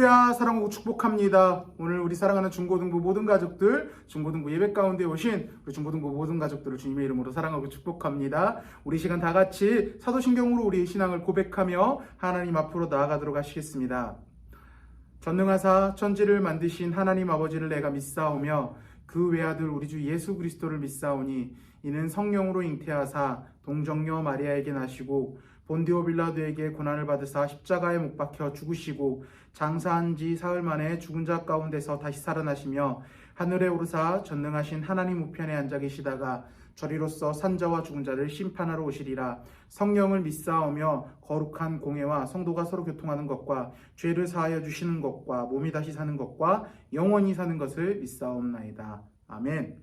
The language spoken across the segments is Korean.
할렐루야, 사랑하고 축복합니다. 오늘 우리 사랑하는 중고등부 모든 가족들, 중고등부 예배 가운데 오신 우리 중고등부 모든 가족들을 주님의 이름으로 사랑하고 축복합니다. 우리 시간 다 같이 사도신경으로 우리의 신앙을 고백하며 하나님 앞으로 나아가도록 하시겠습니다. 전능하사 천지를 만드신 하나님 아버지를 내가 믿사오며 그 외아들 우리 주 예수 그리스도를 믿사오니 이는 성령으로 잉태하사 동정녀 마리아에게 나시고 본디오 빌라도에게 고난을 받으사 십자가에 못 박혀 죽으시고 장사한 지 사흘 만에 죽은 자 가운데서 다시 살아나시며 하늘에 오르사 전능하신 하나님 우편에 앉아 계시다가 저리로서 산자와 죽은 자를 심판하러 오시리라. 성령을 믿사오며 거룩한 공회와 성도가 서로 교통하는 것과 죄를 사하여 주시는 것과 몸이 다시 사는 것과 영원히 사는 것을 믿사옵나이다. 아멘.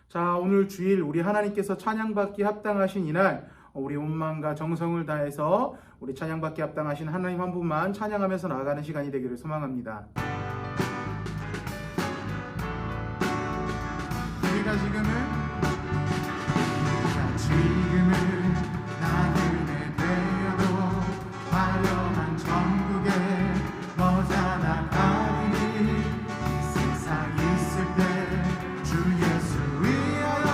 자, 오늘 주일 우리 하나님께서 찬양받기 합당하신 이날, 우리 온 마음과 정성을 다해서 우리 찬양받기 합당하신 하나님 한 분만 찬양하면서 나아가는 시간이 되기를 소망합니다. 우리가 지금은 나그네 되어도 화려한 천국에 머자나가리니 이 세상 있을 때 주 예수 위하여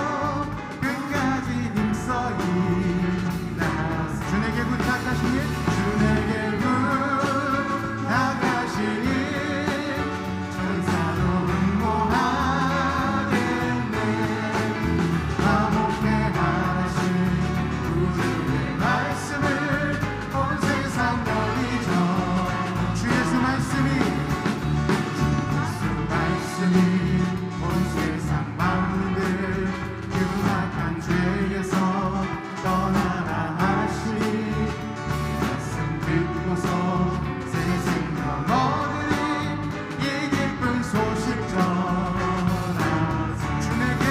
끝까지 힘써이다. 주에게 부탁하시니 주에게 부탁하시니 천사로 응모하겠네. 화목해 하신 우주의 말씀을 온 세상 널리 전 주 예수 말씀이 온 세상 만민들 흉악한 죄에서 떠나라 하시니 말씀 듣고서 새 생명 얻으리 이 기쁜 소식 전하세. 주에게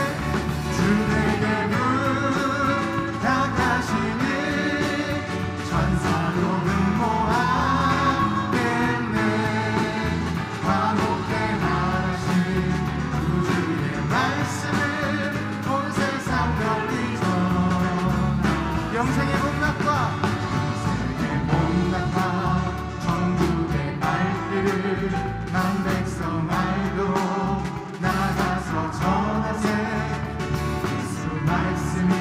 부탁하시니 천사로 응모하겠네. 화목해 하신 우주의 말씀을 온 세상 널리 전하. 영생의 복락과 천국의 발길을 난 백성 알도록 나가서 전하세. 예수 말씀이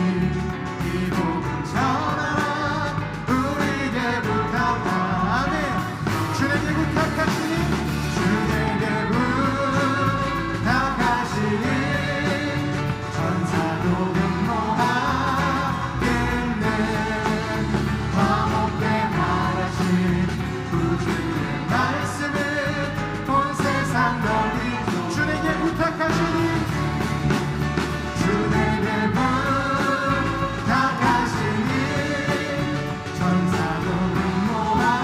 이 복음 전하라 우리에게 부탁하네. 주에게 부탁하시니 주에게 부탁하시니 천사도 응모하겠네. 화목해 말하신 우주의 말씀을 온 세상 널리 주에게 부탁하시니 주에게 부탁하시니 천사도 응모하겠네.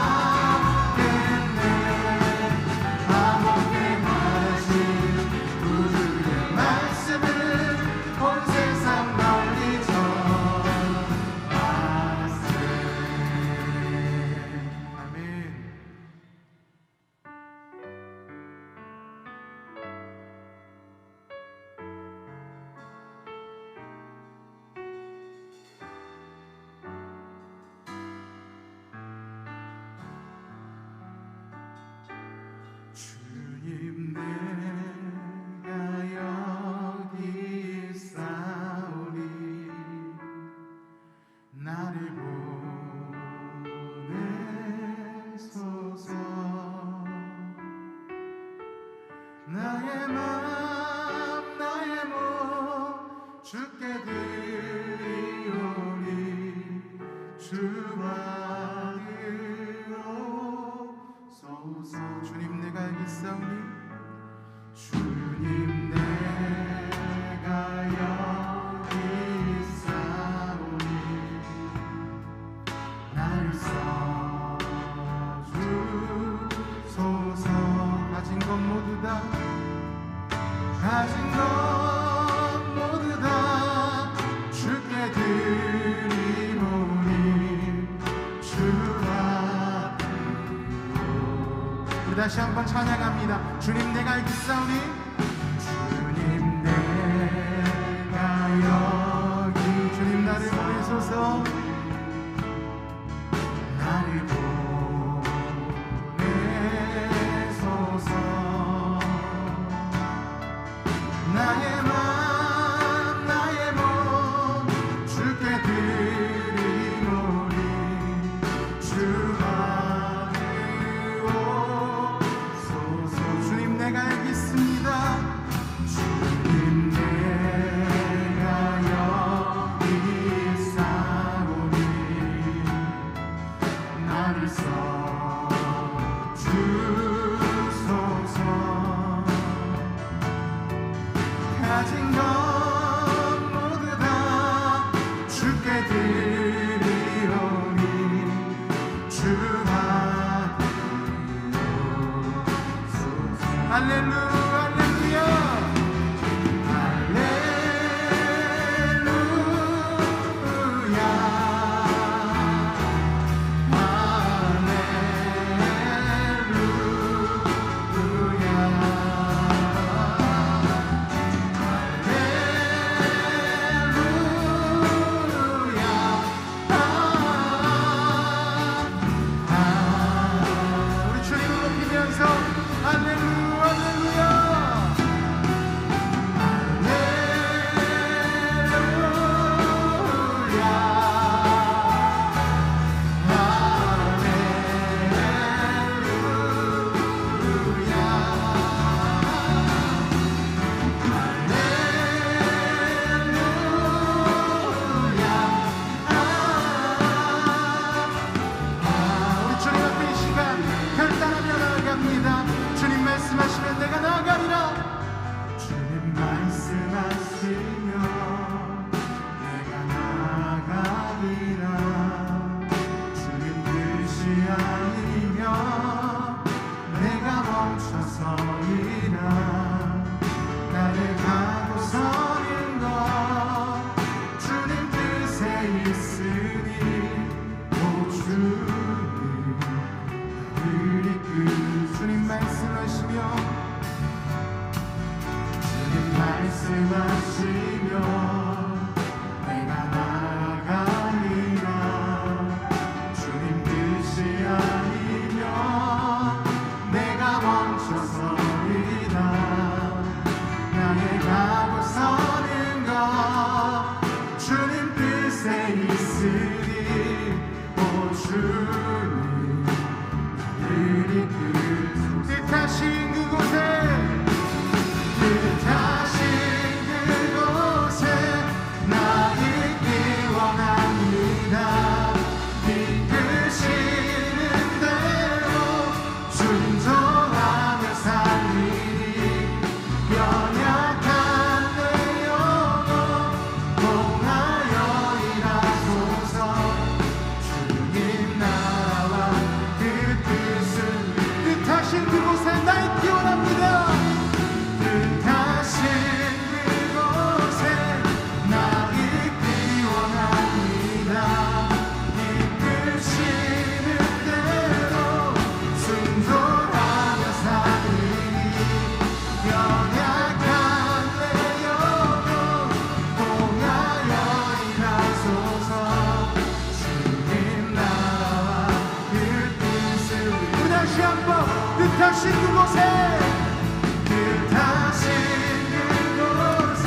화목해 말하신 우주의 말씀을 온 세상 널리 전하세. 아멘. 주님 내가 여기 있사오니 나를 보내소서. 나의 맘 나의 몸 주께 드리오니 주와 이루소서. 주님 내가 여기 있사오니 주님 내가 여기 있사오니 나를 써주소서. 가진 것 모두 다 주께 드리오니 주와 우리 다시 한번 찬양합니다. 주님 내가 여기 있사오니 주님 내가 여기 주님 나를 보내소서. 나를 보내 나의 맘 나의 몸 주께 드리노니 주 받으옵소서. 주님 내가 여기 있습니다. 주님 내가 여기 있사오니 나를 써주소서. 가진 것 모두 다 주께 드리오니 주 받으옵소서. 할렐루야 말씀하시면 내가 나아가리라. 주님 말씀하시면 내가 나아가리라. 주님 뜻이 아니면 내가 멈춰서리라. 나를 가고 서는 것 주님 뜻에 있으니 오 주님 나를 이끌. 주님 말씀하시며 내가 나아가리라. 주님 뜻이 아니면 내가 멈춰서리라. 나의 가고 서는 것 주님 뜻에 있으니 오 주님 나를 이끌. 뜻하신 그곳에 나 있기 원합니다. 이끄시는 대로 순종하며 살리니 연약한 내 영혼 통하여 일하소서. 주님 나라와 그 뜻을 뜻하신 그곳에 나 있기 원합니다. 뜻하신 그곳에 나 있기 원합니다. 이끄시는 대로 순종하며 살리니 연약한 내 영혼 통하여 일하소서. 주님 나라와 그 뜻을 우리 다시 한번 뜻하신 그곳에 뜻하신 그곳에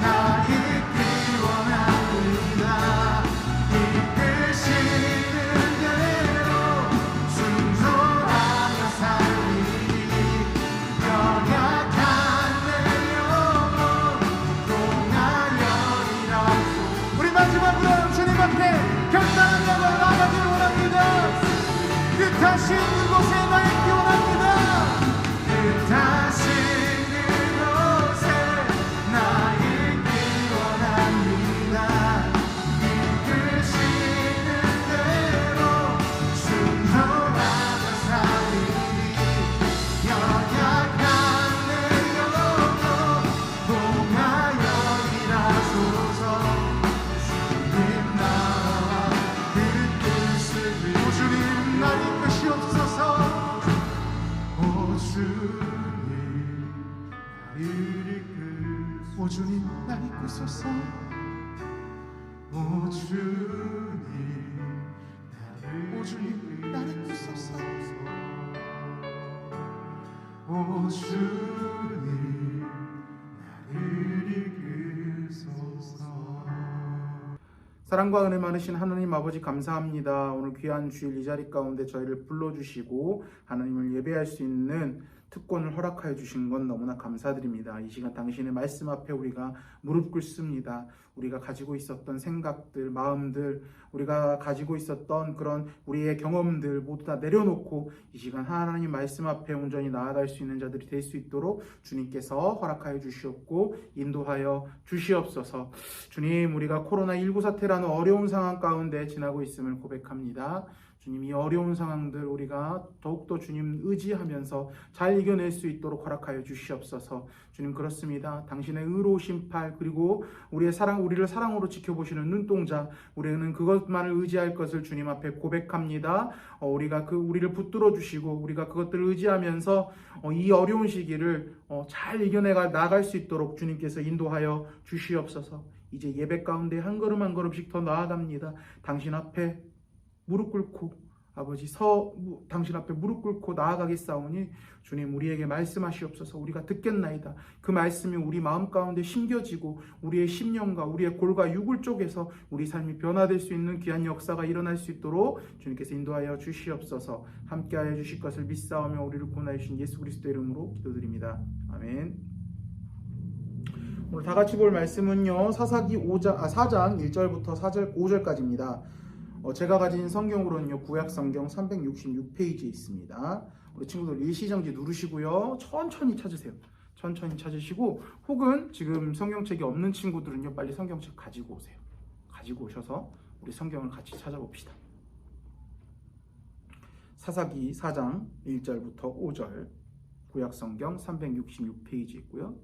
나 있기 원합니다. 이끄시는 대로 순종하며 살리니 연약한 내 영혼 통하여 일하소서. 우리 마지막으로 주님 앞에 결단하며 나아가길 원합니다. 뜻하신 그곳에 나 있기 원합니다. 뜻하신 그곳에 나 있기 원합니다. 이끄시는 대로 순종하며 살리니 연약한 내 영혼 통하여 일하소서. 주님 나라와 그 뜻을 오 주님 날 이끄시옵소서. 오 주님 날 이끄소서. 오 주님 날 이끄소서. 오 주님 사랑과 은혜 많으신 하나님 아버지 감사합니다. 오늘 귀한 주일 이 자리 가운데 저희를 불러주시고 하나님을 예배할 수 있는 특권을 허락하여 주신 건 너무나 감사드립니다. 이 시간 당신의 말씀 앞에 우리가 무릎 꿇습니다. 우리가 가지고 있었던 생각들, 마음들, 우리가 가지고 있었던 그런 우리의 경험들 모두 다 내려놓고 이 시간 하나님 말씀 앞에 온전히 나아갈 수 있는 자들이 될 수 있도록 주님께서 허락하여 주시옵고 인도하여 주시옵소서. 주님, 우리가 코로나19 사태라는 어려운 상황 가운데 지나고 있음을 고백합니다. 주님, 이 어려운 상황들 우리가 더욱더 주님 의지하면서 잘 이겨낼 수 있도록 허락하여 주시옵소서. 주님, 그렇습니다. 당신의 의로우신 팔, 그리고 우리를 사랑으로 지켜보시는 눈동자, 우리는 그것만을 의지할 것을 주님 앞에 고백합니다. 우리가 우리를 붙들어 주시고 우리가 그것들을 의지하면서 이 어려운 시기를 잘 이겨내가 나갈 수 있도록 주님께서 인도하여 주시옵소서. 이제 예배 가운데 한 걸음 한 걸음씩 더 나아갑니다. 당신 앞에 무릎 꿇고 아버지 당신 앞에 무릎 꿇고 나아가겠사오니 주님, 우리에게 말씀하시옵소서. 우리가 듣겠나이다. 그 말씀이 우리 마음 가운데 심겨지고 우리의 심령과 우리의 골과 육을 쪽에서 우리 삶이 변화될 수 있는 귀한 역사가 일어날 수 있도록 주님께서 인도하여 주시옵소서. 함께하여 주실 것을 믿사오며 우리를 구원하여 주신 예수 그리스도 이름으로 기도드립니다. 아멘. 오늘 다 같이 볼 말씀은요, 사사기 4장 1절부터 5절까지입니다. 제가 가진 성경으로는요, 구약 성경 366페이지에 있습니다. 우리 친구들 일시정지 누르시고요, 천천히 찾으세요. 천천히 찾으시고, 혹은 지금 성경책이 없는 친구들은요, 빨리 성경책 가지고 오세요. 가지고 오셔서 우리 성경을 같이 찾아봅시다. 사사기 4장 1절부터 5절, 구약 성경 366페이지 있고요.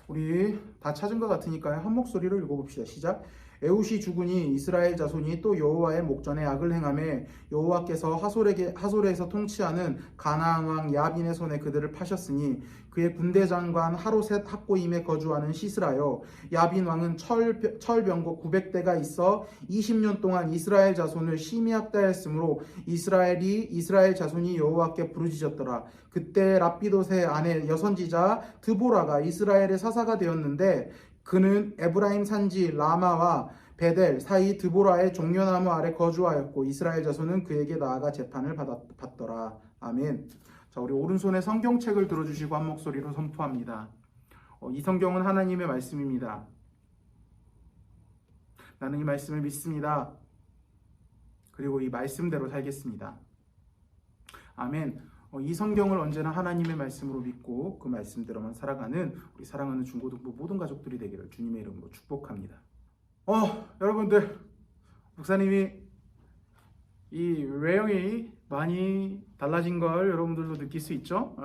우리 다 찾은 것 같으니까요, 한 목소리로 읽어봅시다. 시작. 에훗이 죽으니 이스라엘 자손이 또 여호와의 목전에 악을 행하매 여호와께서 하솔에서 통치하는 가나안 왕 야빈의 손에 그들을 파셨으니 그의 군대 장관 하로셋 학고임에 거주하는 시스라요. 야빈 왕은 철병거 900대가 있어 20년 동안 이스라엘 자손을 심히 학대하였으므로 이스라엘 자손이 여호와께 부르짖었더라. 그때 랍비돗의 아내 여선지자 드보라가 이스라엘의 사사가 되었는데 그는 에브라임 산지 라마와 베델 사이 드보라의 종려나무 아래 거주하였고 이스라엘 자손은 그에게 나아가 재판을 받더라. 아멘. 자, 우리 오른손에 성경책을 들어주시고 한 목소리로 선포합니다. 이 성경은 하나님의 말씀입니다. 나는 이 말씀을 믿습니다. 그리고 이 말씀대로 살겠습니다. 아멘. 이 성경을 언제나 하나님의 말씀으로 믿고 그 말씀대로만 살아가는 우리 사랑하는 중고등부 모든 가족들이 되기를 주님의 이름으로 축복합니다. 여러분들, 목사님이 이 외형이 많이 달라진 걸 여러분들도 느낄 수 있죠?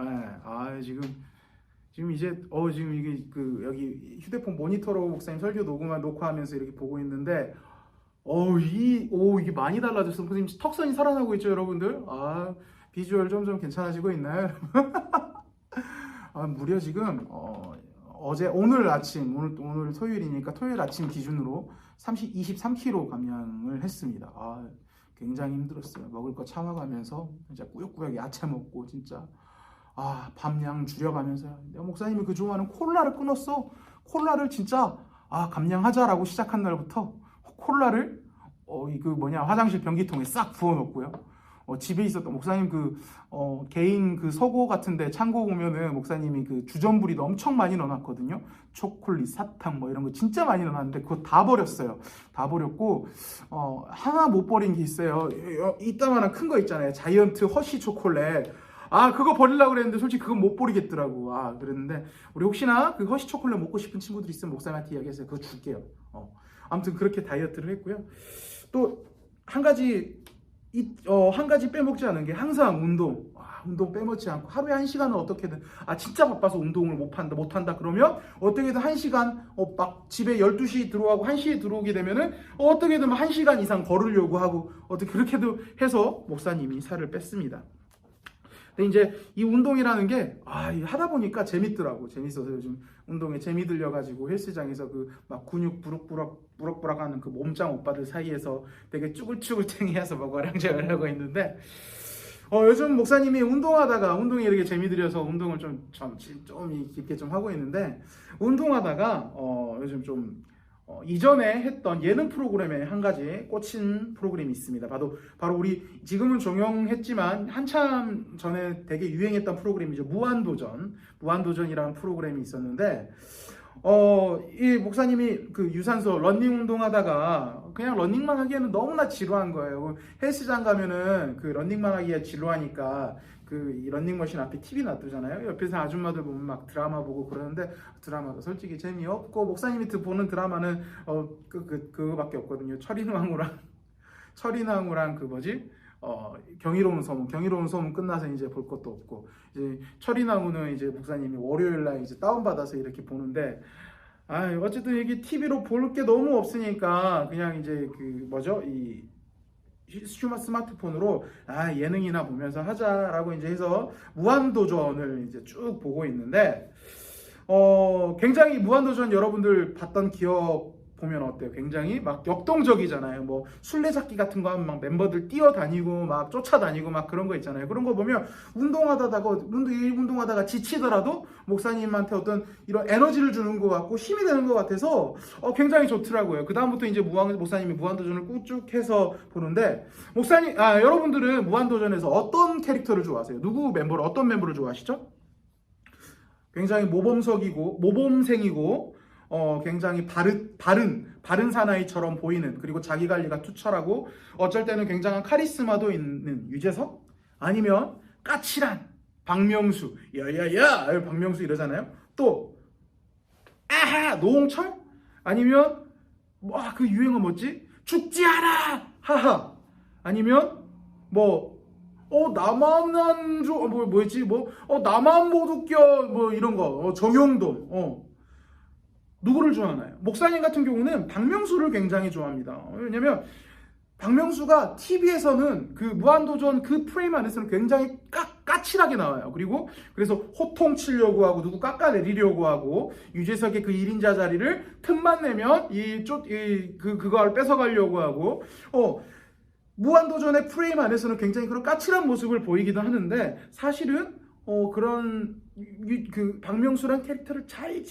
지금 이제 지금 이게 여기 휴대폰 모니터로 목사님 설교 녹화하면서 이렇게 보고 있는데 이게 많이 달라졌어. 목사님 턱선이 살아나고 있죠, 여러분들? 비주얼 점점 괜찮아지고 있나요? 무려 지금 오늘 아침, 오늘 토요일이니까 토요일 아침 기준으로 23kg 감량을 했습니다. 굉장히 힘들었어요. 먹을 거 참아가면서 진짜 꾸역꾸역 야채 먹고 진짜 밤양 줄여가면서요. 내가 목사님이 그 좋아하는 콜라를 끊었어. 콜라를 진짜 감량하자라고 시작한 날부터 콜라를 화장실 변기통에 싹 부어놓고요. 집에 있었던 목사님 개인 서고 같은데 창고 보면은 목사님이 주전부리도 엄청 많이 넣어놨거든요. 초콜릿, 사탕 이런 거 진짜 많이 넣어놨는데 그거 다 버렸어요. 다 버렸고 하나 못 버린 게 있어요. 이따만한 큰 거 있잖아요. 자이언트 허쉬 초콜릿. 그거 버리려고 그랬는데 솔직히 그건 못 버리겠더라고. 그랬는데 우리 혹시나 그 허쉬 초콜릿 먹고 싶은 친구들 있으면 목사님한테 이야기해서 그거 줄게요. 아무튼 그렇게 다이어트를 했고요. 또 한 가지 빼먹지 않은 게 항상 운동. 운동 빼먹지 않고 하루에 1시간은 어떻게든 진짜 바빠서 운동을 못한다 그러면 어떻게든 1시간 막 집에 12시 들어가고 1시에 들어오게 되면은 어떻게든 1시간 이상 걸으려고 하고 그렇게도 해서 목사님이 살을 뺐습니다. 근데 이제 이 운동이라는 게 하다 보니까 재밌더라고. 재밌어서 요즘 운동에 재미 들려가지고 헬스장에서 막 근육 부럭부럭하는 몸짱 오빠들 사이에서 되게 쭈글쭈글탱이해서 막 어량제를 하고 있는데 요즘 목사님이 운동하다가 운동이 이렇게 재미 들여서 운동을 좀 깊게 좀 하고 있는데 운동하다가 요즘 좀 이전에 했던 예능 프로그램에 한 가지 꽂힌 프로그램이 있습니다. 바로 우리 지금은 종영했지만 한참 전에 되게 유행했던 프로그램이죠. 무한도전이라는 프로그램이 있었는데 이 목사님이 그 유산소 러닝 운동하다가 그냥 러닝만 하기에는 너무나 지루한 거예요. 헬스장 가면은 그 러닝만 하기에 지루하니까 이 러닝머신 앞에 TV 놔두잖아요. 옆에서 아줌마들 보면 막 드라마 보고 그러는데 드라마도 솔직히 재미없고 목사님이 보는 드라마는 그거밖에 없거든요. 철인왕후랑 그 뭐지? 경이로운 소문 끝나서 이제 볼 것도 없고, 이제 철인왕후는 이제 목사님이 월요일날 이제 다운받아서 이렇게 보는데, 어쨌든 이게 TV로 볼 게 너무 없으니까, 그냥 이제 이 스마트폰으로 예능이나 보면서 하자라고 이제 해서 무한도전을 이제 쭉 보고 있는데, 굉장히 무한도전 여러분들 봤던 기억 보면 어때요? 굉장히 막 역동적이잖아요. 뭐 술래잡기 같은 거 하면 막 멤버들 뛰어다니고 막 쫓아다니고 막 그런 거 있잖아요. 그런 거 보면 운동하다가 지치더라도 목사님한테 어떤 이런 에너지를 주는 것 같고 힘이 되는 것 같아서 굉장히 좋더라고요. 그 다음부터 이제 목사님이 무한도전을 쭉 해서 보는데 여러분들은 무한도전에서 어떤 캐릭터를 좋아하세요? 어떤 멤버를 좋아하시죠? 굉장히 모범생이고 굉장히 바른 사나이처럼 보이는, 그리고 자기 관리가 투철하고 어쩔 때는 굉장한 카리스마도 있는 유재석, 아니면 까칠한 박명수, 야야야 박명수 이러잖아요. 또 아하 노홍철, 아니면 그 유행어 뭐지? 죽지 않아 하하, 아니면 나만 안 줘, 나만 못 웃겨, 이런 거, 정용돈, 누구를 좋아하나요? 목사님 같은 경우는 박명수를 굉장히 좋아합니다. 왜냐면 박명수가 TV에서는 그 무한도전 그 프레임 안에서는 굉장히 까칠하게 나와요. 그래서 호통치려고 하고 누구 깎아내리려고 하고 유재석의 그 1인자 자리를 틈만 내면 그걸 뺏어가려고 하고 무한도전의 프레임 안에서는 굉장히 그런 까칠한 모습을 보이기도 하는데, 사실은 박명수란 캐릭터를 잘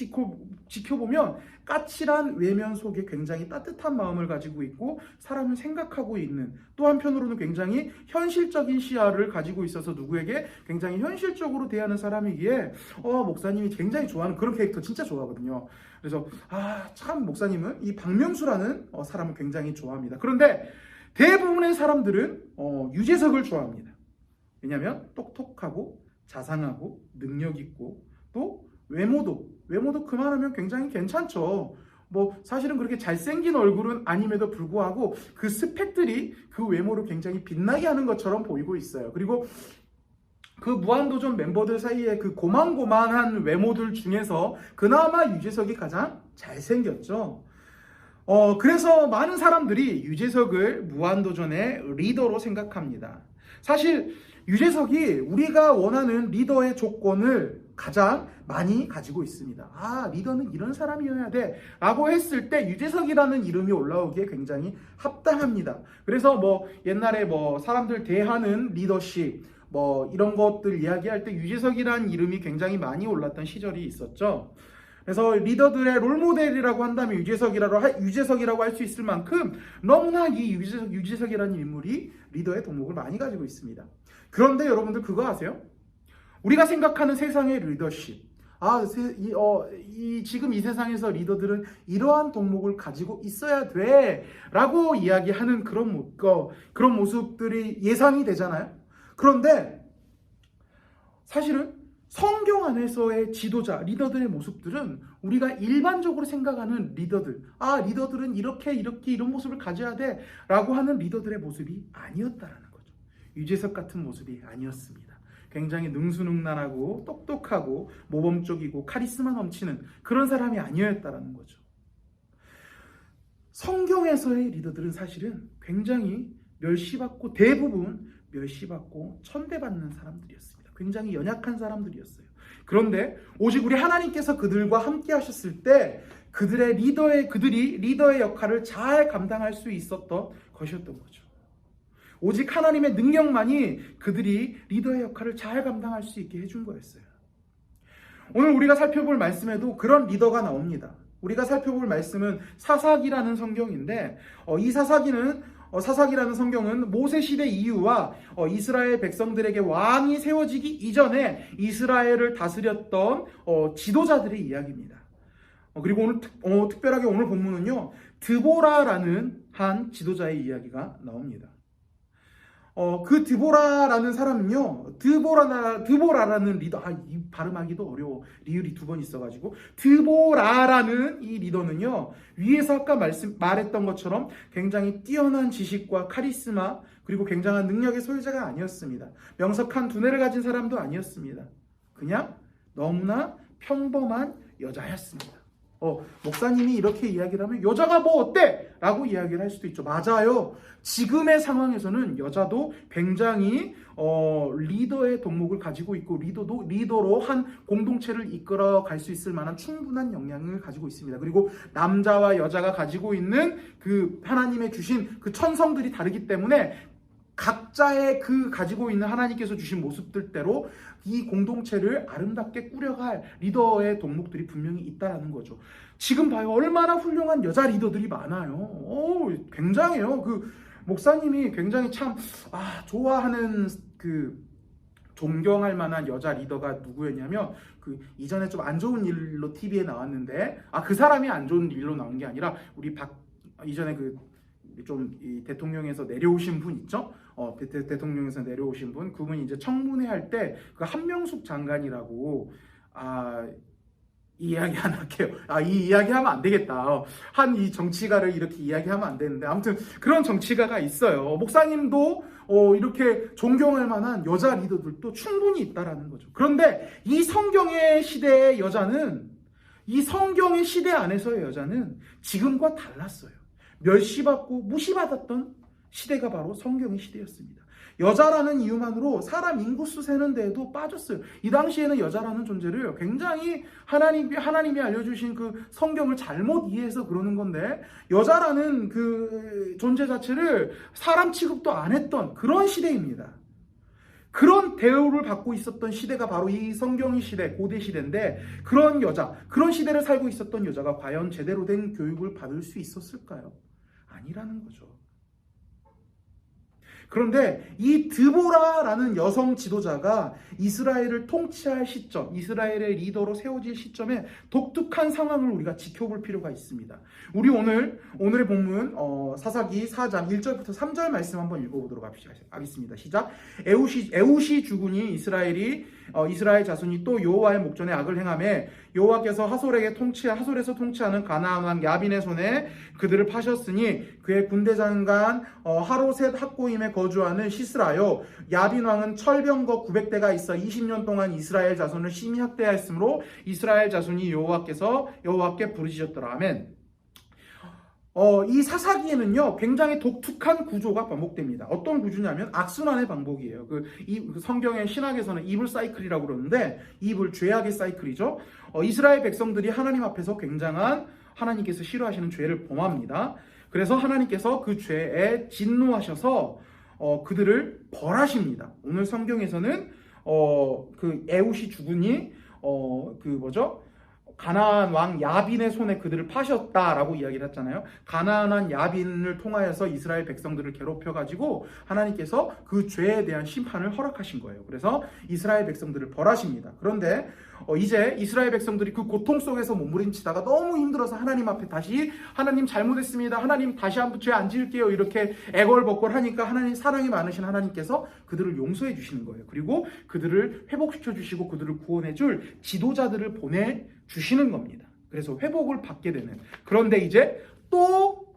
지켜보면 까칠한 외면 속에 굉장히 따뜻한 마음을 가지고 있고 사람을 생각하고 있는, 또 한편으로는 굉장히 현실적인 시야를 가지고 있어서 누구에게 굉장히 현실적으로 대하는 사람이기에 목사님이 굉장히 좋아하는 그런 캐릭터 진짜 좋아하거든요. 그래서 참 목사님은 이 박명수라는 사람을 굉장히 좋아합니다. 그런데 대부분의 사람들은 유재석을 좋아합니다. 왜냐하면 똑똑하고 자상하고 능력 있고 또 외모도 그만하면 굉장히 괜찮죠. 사실은 그렇게 잘생긴 얼굴은 아님에도 불구하고 그 스펙들이 그 외모를 굉장히 빛나게 하는 것처럼 보이고 있어요. 그리고 그 무한도전 멤버들 사이에 그 고만고만한 외모들 중에서 그나마 유재석이 가장 잘생겼죠. 그래서 많은 사람들이 유재석을 무한도전의 리더로 생각합니다. 사실 유재석이 우리가 원하는 리더의 조건을 가장 많이 가지고 있습니다. 리더는 이런 사람이어야 돼 라고 했을 때 유재석이라는 이름이 올라오기에 굉장히 합당합니다. 그래서 옛날에 사람들 대하는 리더십 이런 것들 이야기할 때 유재석이라는 이름이 굉장히 많이 올랐던 시절이 있었죠. 그래서 리더들의 롤모델이라고 한다면 유재석이라고 할 수 있을 만큼 너무나 이 유재석이라는 인물이 리더의 덕목을 많이 가지고 있습니다. 그런데 여러분들 그거 아세요? 우리가 생각하는 세상의 리더십, 지금 이 세상에서 리더들은 이러한 덕목을 가지고 있어야 돼 라고 이야기하는 그런 모습들이 예상이 되잖아요. 그런데 사실은 성경 안에서의 지도자, 리더들의 모습들은 우리가 일반적으로 생각하는 리더들은 이렇게 이런 모습을 가져야 돼 라고 하는 리더들의 모습이 아니었다라는 거죠. 유재석 같은 모습이 아니었습니다. 굉장히 능수능란하고 똑똑하고 모범적이고 카리스마 넘치는 그런 사람이 아니었다라는 거죠. 성경에서의 리더들은 사실은 굉장히 대부분 멸시받고 천대받는 사람들이었습니다. 굉장히 연약한 사람들이었어요. 그런데 오직 우리 하나님께서 그들과 함께 하셨을 때 그들이 리더의 역할을 잘 감당할 수 있었던 것이었던 거죠. 오직 하나님의 능력만이 그들이 리더의 역할을 잘 감당할 수 있게 해준 거였어요. 오늘 우리가 살펴볼 말씀에도 그런 리더가 나옵니다. 우리가 살펴볼 말씀은 사사기라는 성경인데 이 사사기라는 성경은 모세 시대 이후와 이스라엘 백성들에게 왕이 세워지기 이전에 이스라엘을 다스렸던 지도자들의 이야기입니다. 그리고 오늘 특별하게 오늘 본문은요, 드보라라는 한 지도자의 이야기가 나옵니다. 그 드보라라는 사람은요, 드보라라는 리더, 이 발음하기도 어려워. 리을이 2번 있어가지고. 드보라라는 이 리더는요, 위에서 아까 말했던 것처럼 굉장히 뛰어난 지식과 카리스마, 그리고 굉장한 능력의 소유자가 아니었습니다. 명석한 두뇌를 가진 사람도 아니었습니다. 그냥 너무나 평범한 여자였습니다. 목사님이 이렇게 이야기를 하면 여자가 뭐 어때? 라고 이야기를 할 수도 있죠. 맞아요. 지금의 상황에서는 여자도 굉장히 리더의 덕목을 가지고 있고 리더로 한 공동체를 이끌어 갈 수 있을 만한 충분한 역량을 가지고 있습니다. 그리고 남자와 여자가 가지고 있는 그 하나님의 주신 그 천성들이 다르기 때문에 각자의 그 가지고 있는 하나님께서 주신 모습들대로 이 공동체를 아름답게 꾸려갈 리더의 덕목들이 분명히 있다라는 거죠. 지금 봐요. 얼마나 훌륭한 여자 리더들이 많아요. 굉장해요. 그 목사님이 굉장히 참 좋아하는 그 존경할 만한 여자 리더가 누구였냐면 그 이전에 좀 안 좋은 일로 TV에 나왔는데 그 사람이 안 좋은 일로 나온 게 아니라 우리 이전에 좀 이 대통령에서 내려오신 분 있죠? 대통령에서 내려오신 분, 그분이 이제 청문회 할 때 그 한명숙 장관이라고 이 이야기 안 할게요. 이 이야기 하면 안 되겠다. 한 이 정치가를 이렇게 이야기하면 안 되는데 아무튼 그런 정치가가 있어요. 목사님도 이렇게 존경할 만한 여자 리더들도 충분히 있다라는 거죠. 그런데 이 성경의 시대의 여자는 이 성경의 시대 안에서의 여자는 지금과 달랐어요. 멸시받고 무시받았던 시대가 바로 성경의 시대였습니다. 여자라는 이유만으로 사람 인구수 세는 데에도 빠졌어요. 이 당시에는 여자라는 존재를 굉장히 하나님이 알려주신 그 성경을 잘못 이해해서 그러는 건데 여자라는 그 존재 자체를 사람 취급도 안 했던 그런 시대입니다. 그런 대우를 받고 있었던 시대가 바로 이 성경의 시대, 고대 시대인데 그런 시대를 살고 있었던 여자가 과연 제대로 된 교육을 받을 수 있었을까요? 아니라는 거죠. 그런데 이 드보라라는 여성 지도자가 이스라엘을 통치할 시점, 이스라엘의 리더로 세워질 시점에 독특한 상황을 우리가 지켜볼 필요가 있습니다. 우리 오늘의 본문 사사기 4장 1절부터 3절 말씀 한번 읽어보도록 하겠습니다. 시작. 에우시 주군이 이스라엘 자손이 또 여호와의 목전에 악을 행하매 여호와께서 하솔에서 통치하는 가나안 왕 야빈의 손에 그들을 파셨으니 그의 군대 장관 하로셋 학고임에 거주하는 시스라요. 야빈 왕은 철병거 900대가 있어 20년 동안 이스라엘 자손을 심히 학대하였으므로 이스라엘 자손이 여호와께 부르짖었더라. 아멘. 이 사사기에는요, 굉장히 독특한 구조가 반복됩니다. 어떤 구조냐면 악순환의 반복이에요. 그 성경의 신학에서는 이블 사이클이라고 그러는데, 죄악의 사이클이죠. 이스라엘 백성들이 하나님 앞에서 굉장한 하나님께서 싫어하시는 죄를 범합니다. 그래서 하나님께서 그 죄에 진노하셔서 그들을 벌하십니다. 오늘 성경에서는 그 에우시 주군이 가나안 왕 야빈의 손에 그들을 파셨다라고 이야기를 했잖아요. 가나안 왕 야빈을 통하여서 이스라엘 백성들을 괴롭혀가지고 하나님께서 그 죄에 대한 심판을 허락하신 거예요. 그래서 이스라엘 백성들을 벌하십니다. 그런데 이제 이스라엘 백성들이 그 고통 속에서 몸부림치다가 너무 힘들어서 하나님 앞에 다시 하나님 잘못했습니다. 하나님 다시 한번 죄 안 지을게요. 이렇게 애걸복걸 하니까 하나님 사랑이 많으신 하나님께서 그들을 용서해 주시는 거예요. 그리고 그들을 회복시켜 주시고 그들을 구원해 줄 지도자들을 보내 주시는 겁니다. 그래서 회복을 받게 되는, 그런데 이제 또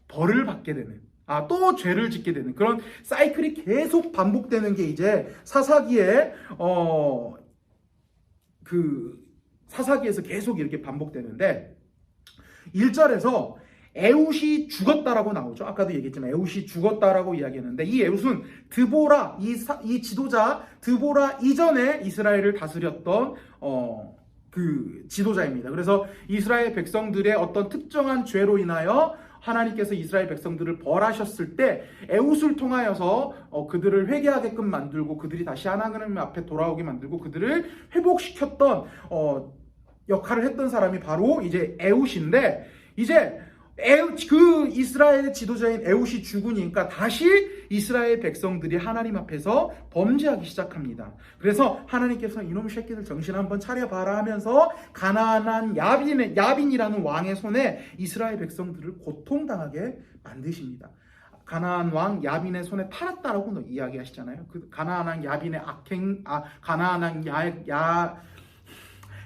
벌을 받게 되는, 또 죄를 짓게 되는 그런 사이클이 계속 반복되는 게 이제 사사기에서 계속 이렇게 반복되는데 1절에서 에웃이 죽었다라고 나오죠. 아까도 얘기했지만 에웃이 죽었다라고 이야기했는데 이 에웃은 드보라, 이 지도자 드보라 이전에 이스라엘을 다스렸던 그 지도자입니다. 그래서 이스라엘 백성들의 어떤 특정한 죄로 인하여 하나님께서 이스라엘 백성들을 벌하셨을 때 에훗을 통하여서 그들을 회개하게끔 만들고 그들이 다시 하나님 앞에 돌아오게 만들고 그들을 회복시켰던 역할을 했던 사람이 바로 이제 에훗인데, 이제 그 이스라엘의 지도자인 에훗이 죽으니까 다시 이스라엘 백성들이 하나님 앞에서 범죄하기 시작합니다. 그래서 하나님께서 이놈 새끼들 정신 한번 차려봐라 하면서 가나안 야빈이라는 왕의 손에 이스라엘 백성들을 고통당하게 만드십니다. 가나안 왕 야빈의 손에 팔았다라고 이야기하시잖아요. 그 가나안 야빈의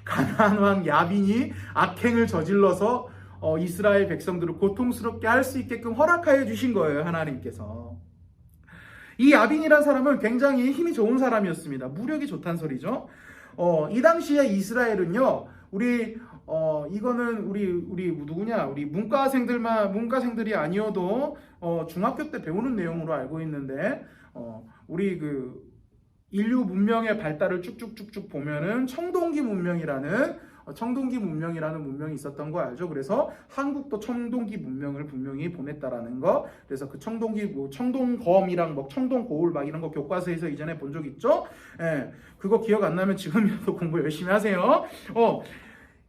가나안 왕 야빈이 악행을 저질러서 이스라엘 백성들을 고통스럽게 할 수 있게끔 허락하여 주신 거예요, 하나님께서. 이 야빈이라는 사람은 굉장히 힘이 좋은 사람이었습니다. 무력이 좋다는 소리죠. 이 당시에 이스라엘은요, 이거는 우리 누구냐? 우리 문과생들이 아니어도 중학교 때 배우는 내용으로 알고 있는데, 우리 인류 문명의 발달을 쭉쭉쭉쭉 보면은 청동기 문명이라는 문명이 있었던 거 알죠? 그래서 한국도 청동기 문명을 분명히 보냈다라는 거. 그래서 그 청동검이랑 청동고울 이런 거 교과서에서 이전에 본 적 있죠? 예, 그거 기억 안 나면 지금이라도 공부 열심히 하세요.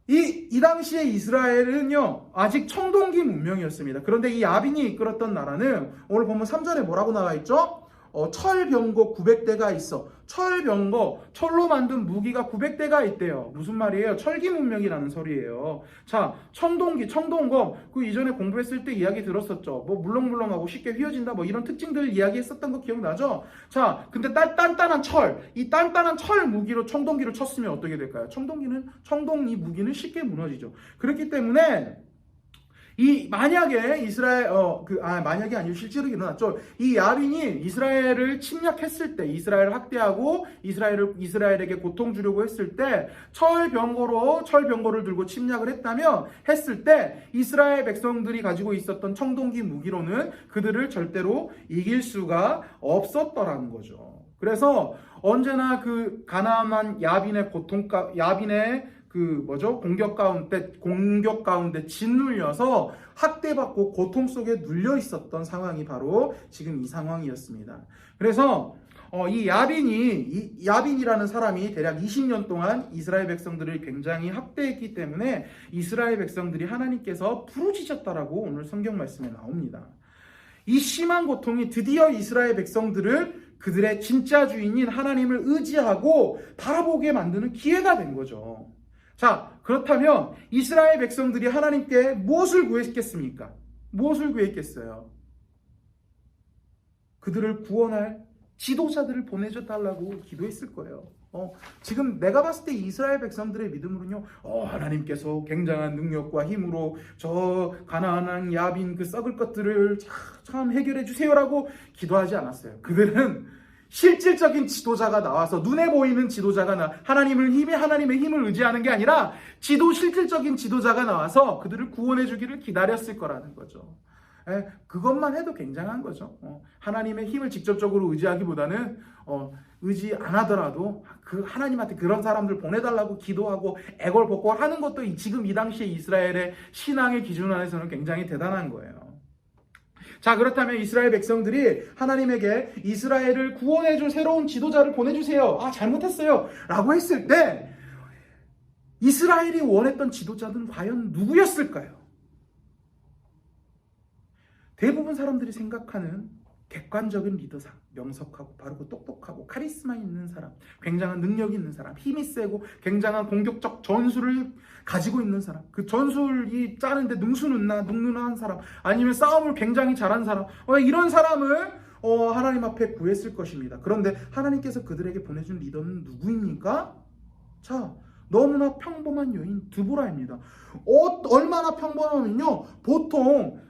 이 당시에 이스라엘은요, 아직 청동기 문명이었습니다. 그런데 이 야빈이 이끌었던 나라는 오늘 보면 3절에 뭐라고 나와 있죠? 철병거 900대가 있어. 철로 만든 무기가 900대가 있대요. 무슨 말이에요? 철기 문명이라는 소리예요. 자, 청동검, 그 이전에 공부했을 때 이야기 들었었죠. 물렁물렁하고 쉽게 휘어진다, 이런 특징들 이야기했었던 거 기억나죠? 자, 근데 단단한 이 단단한 철 무기로 청동기를 쳤으면 어떻게 될까요? 이 무기는 쉽게 무너지죠. 그렇기 때문에 만약에 만약이 아니고 실제로 일어났죠. 이 야빈이 이스라엘을 침략했을 때, 이스라엘을 학대하고 이스라엘에게 고통 주려고 했을 때, 철병거를 들고 침략을 했을 때, 이스라엘 백성들이 가지고 있었던 청동기 무기로는 그들을 절대로 이길 수가 없었더라는 거죠. 그래서 언제나 그 가나안 야빈의 공격 가운데 짓눌려서 학대받고 고통 속에 눌려 있었던 상황이 바로 지금 이 상황이었습니다. 그래서 이 야빈이라는 사람이 대략 20년 동안 이스라엘 백성들을 굉장히 학대했기 때문에 이스라엘 백성들이 하나님께서 부르짖었다라고 오늘 성경 말씀에 나옵니다. 이 심한 고통이 드디어 이스라엘 백성들을 그들의 진짜 주인인 하나님을 의지하고 바라보게 만드는 기회가 된 거죠. 자, 그렇다면 이스라엘 백성들이 하나님께 무엇을 구했겠습니까? 무엇을 구했겠어요? 그들을 구원할 지도자들을 보내줘달라고 기도했을 거예요. 지금 내가 봤을 때 이스라엘 백성들의 믿음으로는요, 하나님께서 굉장한 능력과 힘으로 저 가나안 야빈 그 썩을 것들을 참 해결해 주세요라고 기도하지 않았어요. 그들은 실질적인 지도자가 나와서 눈에 보이는 하나님의 힘을 의지하는 게 아니라 실질적인 지도자가 나와서 그들을 구원해 주기를 기다렸을 거라는 거죠. 그것만 해도 굉장한 거죠. 하나님의 힘을 직접적으로 의지하기보다는 의지 안 하더라도 하나님한테 그런 사람들 보내달라고 기도하고 애걸복걸 하는 것도 지금 이 당시에 이스라엘의 신앙의 기준 안에서는 굉장히 대단한 거예요. 자, 그렇다면 이스라엘 백성들이 하나님에게 이스라엘을 구원해줄 새로운 지도자를 보내주세요. 잘못했어요. 라고 했을 때 이스라엘이 원했던 지도자는 과연 누구였을까요? 대부분 사람들이 생각하는 객관적인 리더상, 명석하고 바르고 똑똑하고 카리스마 있는 사람, 굉장한 능력이 있는 사람, 힘이 세고 굉장한 공격적 전술을 가지고 있는 사람, 그 전술이 짜는데 능수능란한 사람, 아니면 싸움을 굉장히 잘하는 사람, 이런 사람을 하나님 앞에 구했을 것입니다. 그런데 하나님께서 그들에게 보내준 리더는 누구입니까? 자, 너무나 평범한 여인 드보라입니다. 얼마나 평범하면요, 보통